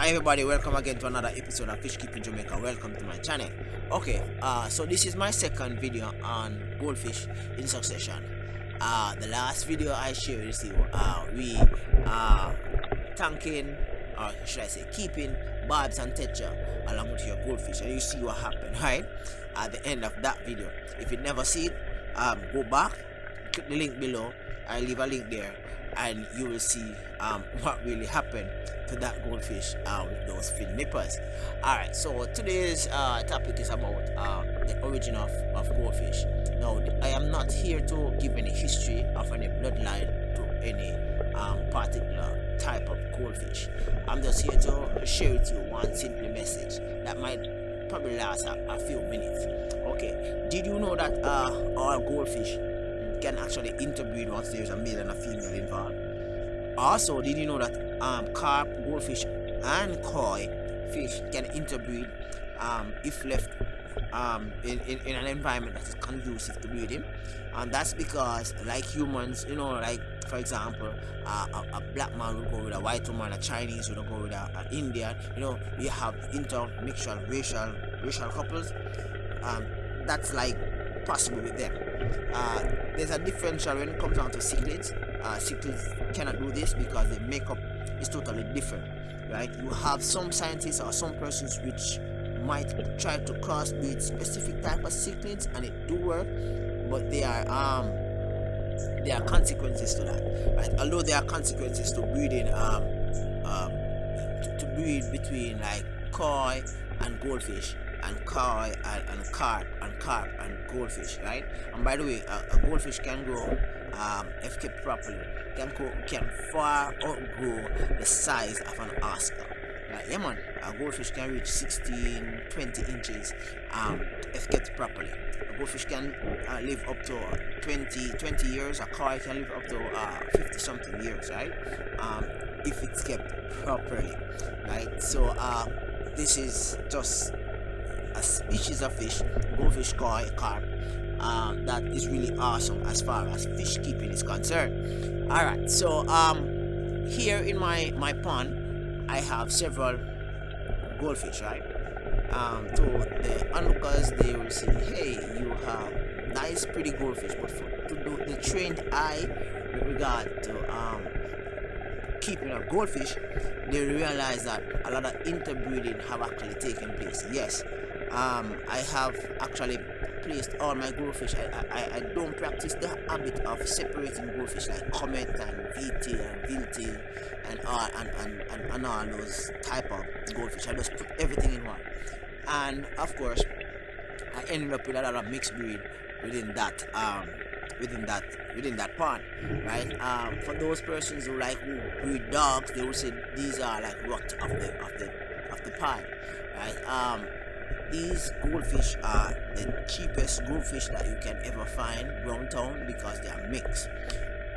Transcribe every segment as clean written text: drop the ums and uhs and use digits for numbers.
Hi everybody, welcome again to another episode of Fish Keeping Jamaica. Welcome to my channel. Okay, so this is my second video on goldfish in succession. The last video I shared with you, we tanking, or should I say keeping barbs and tetra along with your goldfish, and you see what happened, right? At the end of that video. If you never see it, go back, click the link below. I leave a link there, and you will see what really happened to that goldfish with those fin nippers. Alright, so today's topic is about the origin of goldfish. Now, I am not here to give any history of any bloodline to any particular type of goldfish. I'm just here to share with you one simple message that might probably last a few minutes. Okay, did you know that our goldfish can actually interbreed once there's a male and a female involved? Also, did you know that carp, goldfish, and koi fish can interbreed if left in an environment that is conducive to breeding? And that's because, like humans, like for example, a black man will go with a white woman, a Chinese will go with an Indian. You have intermixture racial couples. That's like possible with them. There's a differential when it comes down to cichlids. Cichlids cannot do this because the makeup is totally different, right? You have some scientists or some persons which might try to crossbreed specific type of cichlids, and it do work, but there are consequences to that, right? Although there are consequences to breeding, to breed between like koi and goldfish, and koi and carp and goldfish, right? And by the way, a goldfish can grow, if kept properly, can far outgrow the size of an Oscar. Right? Yeah, man, a goldfish can reach 16-20 inches if kept properly. A goldfish can live up to 20 years. A koi can live up to 50 something years, right? If it's kept properly, right? So this is just a species of fish, goldfish, koi, carp, that is really awesome as far as fish keeping is concerned. Alright, so here in my pond I have several goldfish, right? To the onlookers, they will say, hey, you have nice pretty goldfish, but to the trained eye with regard to keeping up goldfish, they realize that a lot of interbreeding have actually taken place. Yes, I have actually placed all my goldfish. I don't practice the habit of separating goldfish like comet and V-tail and Viltail and all those type of goldfish. I just put everything in one, and of course I ended up with a lot of mixed breed within that pond, right? For those persons who breed dogs, they will say these are like rot of the pond, right? These goldfish are the cheapest goldfish that you can ever find downtown because they are mixed.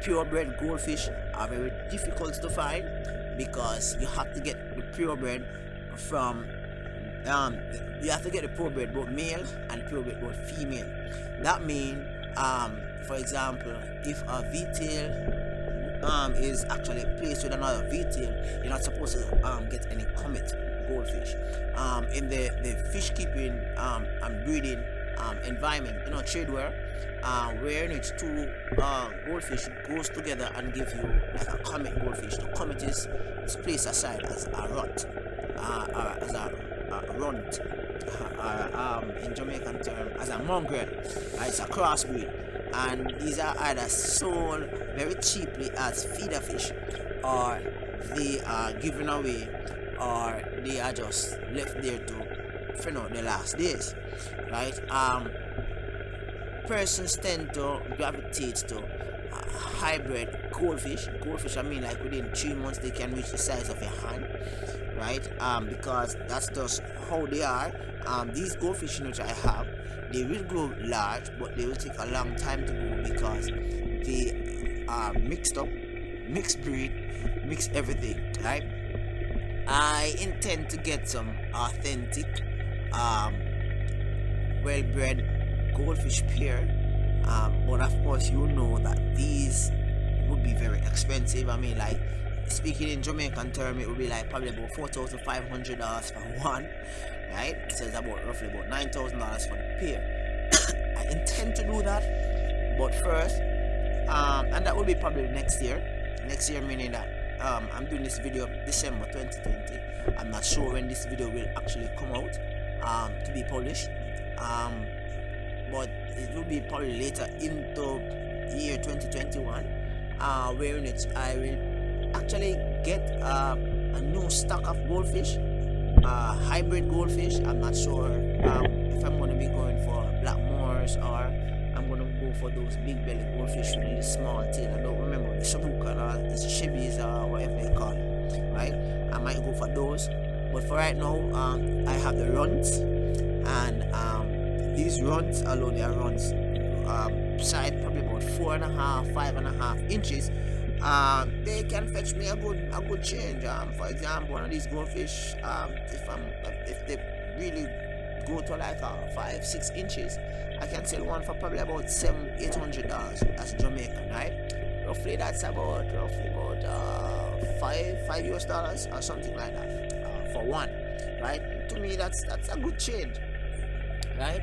Purebred goldfish are very difficult to find because you have to get the purebred from you have to get the purebred both male and purebred both female. That means for example, if a V-tail is actually placed with another V-tail, you're not supposed to get any comet goldfish. In the fish keeping and breeding environment, tradeware, where it's two goldfish goes together and give you like a comet goldfish. The comet is placed aside as a rot, or as a runt, in Jamaican term as a mongrel. It's a crossbreed, and these are either sold very cheaply as feeder fish, or they are given away, or they are just left there to finish the last days, right? Persons tend to gravitate to hybrid goldfish. I mean, like within 3 months they can reach the size of your hand, right? Because that's just how they are. These goldfish which I have, they will grow large, but they will take a long time to grow because they are mixed breed, mix everything, right? I intend to get some authentic, well-bred goldfish pair, but of course you know that these would be very expensive. I mean, like speaking in Jamaican term, it would be like probably about $4,500 for one, right? So it's about roughly about $9,000 for the pair. I intend to do that, but first, and that will be probably next year. Next year meaning that I'm doing this video December 2020. I'm not sure when this video will actually come out to be published, but it will be probably later into year 2021, where in which I will actually get a new stock of goldfish, hybrid goldfish. I'm not sure if I'm going to be going for black moors or I'm going to go for those big belly goldfish with a small tail. I don't remember the shabuka or the shibis or whatever they call it, right? I might go for those, but for right now, I have the runs, and these runs alone, they are runs side probably about 4.5, 5.5 inches. They can fetch me a good change. For example, one of these goldfish, if they really go to like 5-6 inches, I can sell one for probably about $700-800 as Jamaican, right? Roughly that's about $5 US or something like that for one, right? To me, that's a good change, right?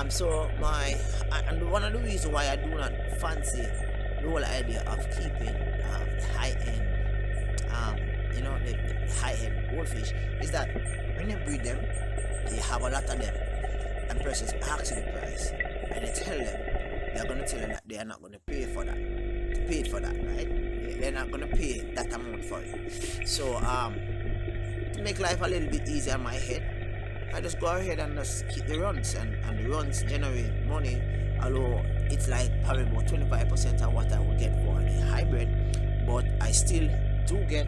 So and one of the reasons why I do not fancy the whole idea of keeping high end, the high end goldfish is that when you breed them, you have a lot of them, and persons ask you the price, and you tell them, they're going to tell you that they are not going to pay for that, right? They're not going to pay that amount for it. So to make life a little bit easier in my head, I just go ahead and just keep the runs, and the runs generate money, although it's like probably about 25% of what I would get for the hybrid, but I still do get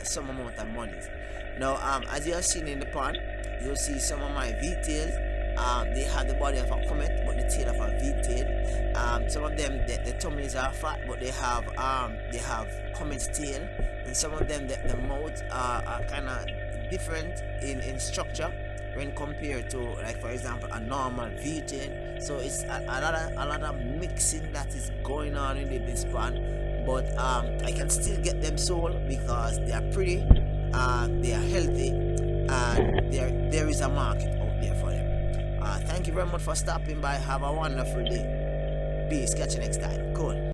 some amount of money. Now, as you have seen in the pond, you'll see some of my V-tails. They have the body of a comet, but the tail of a V-tail. Some of them, the tummies are fat, but they have comet's tail. And some of them, the mouths are kind of different in structure when compared to, like, for example, a normal V-tail. So it's a lot of mixing that is going on in this pond. But I can still get them sold because they are pretty, they are healthy, and there is a market out there for them. Thank you very much for stopping by. Have a wonderful day. Peace. Catch you next time. Cool.